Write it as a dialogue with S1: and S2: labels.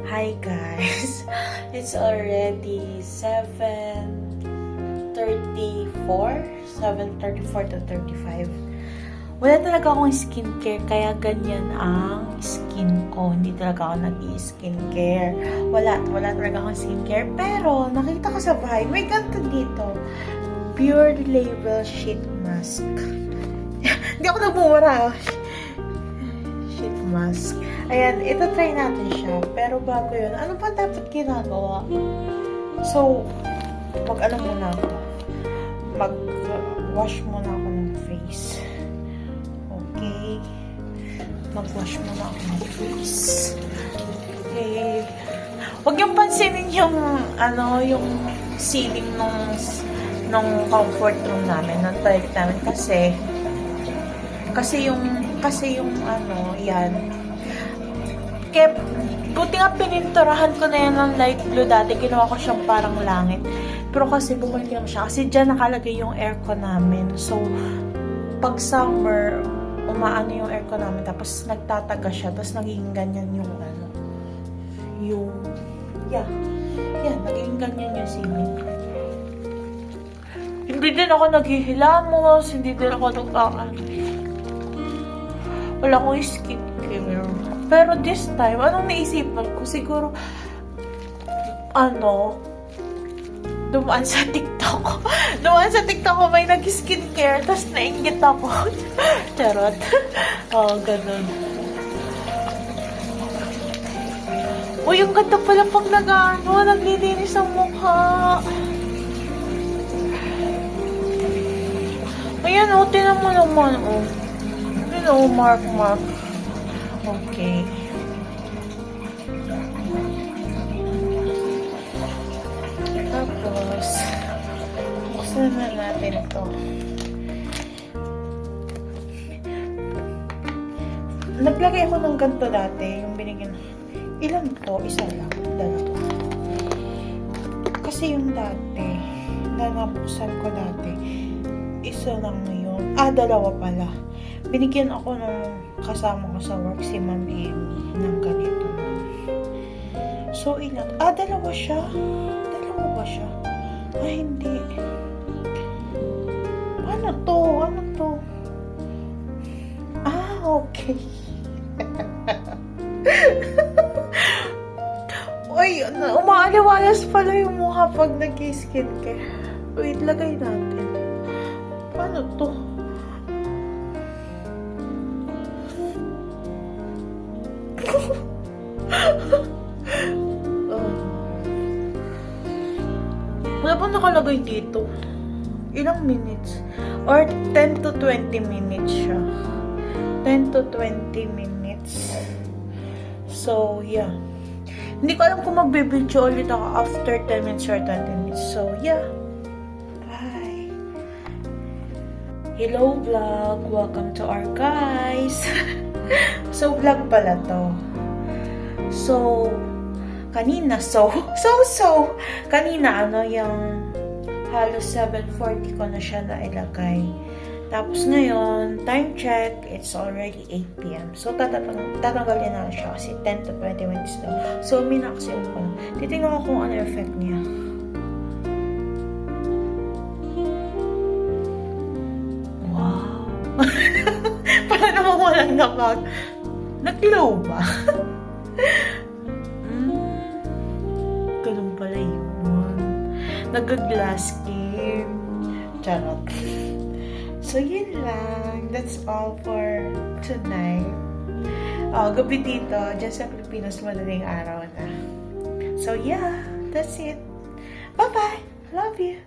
S1: Hi guys! It's already 7:34 to 35. Wala talaga akong skincare, kaya ganyan ang skin ko. Hindi talaga ako nag-i-skincare. Wala talaga akong skincare. Pero, nakita ko sa bahay, may ganito dito. Pure Label Sheet Mask. Hindi ako nabumura. Sheet mask. Ayan, ito try natin siya. Pero bago yun, ano pa dapat ginagawa? So, mag-ano muna ako. Mag-wash muna ako ng face. Okay. Mag-wash muna ako ng face. Okay. Huwag yung pansinin yung, yung ceiling nung comfort room namin, ng toilet namin. Kasi yung yan. Kaya, buti nga pininturahan ko na yan ng light blue dati. Ginawa ko siyang parang langit. Pero kasi bumalik lang siya. Kasi dyan nakalagay yung aircon namin. So, pag summer, umaano yung aircon namin. Tapos, nagtataga siya. Tapos, nagiging ganyan yung nagiging ganyan yung ceiling. Hindi din ako naghihilamos. Hindi din ako wala akong skincare. Pero this time, anong naisipan ko? Siguro, dumaan sa TikTok. Dumaan sa TikTok ko may nag-skincare, tapos nainggit ako. Charot. Ganun. Uy, ang ganda pala pag naglilinis ang mukha. Ayan, tinan mo naman, mark. Okay. Tapos, buksan na natin ito. Naglagay ako ng ganito dati, yung binigyan. Ilan to? Isa lang. Dalawa. Kasi yung dati, na nabuksan ko dati, isa lang yun. Dalawa pala. Binigyan ako nung kasama ko sa work, si Ma'am Emmy, ng ganito. So, ilan? Dalawa siya. Dalawa ba siya? Hindi. Ano to? Okay. Uy, umaaliwalas pala yung mukha pag nag-skincare. Wait, lagay natin. Paano to? Wala bang nakalagay dito? Ilang minutes? Or 10 to 20 minutes siya. 10 to 20 minutes. So, yeah. Hindi ko alam kung magbe-video ulit ako after 10 minutes or 20 minutes. So, yeah. Bye. Hello, vlog. Welcome to our guys. So, vlog pala to. So, kanina, kanina, yung halos 7:40 ko na siya nailagay. Tapos ngayon, time check, it's already 8 p.m. So, tatanggalin na siya kasi 10 to 20 minutes daw. So, minaksin ko na. Titingnan ko kung ano effect niya. Wow! Parang naman walang napag. Nag-glow ba? Ganun pala yun. Nag-glass skin. Charot. So, yun lang. That's all for tonight. Gabi dito. Diyan sa Pilipinas, madaling araw na. So, yeah. That's it. Bye-bye. Love you.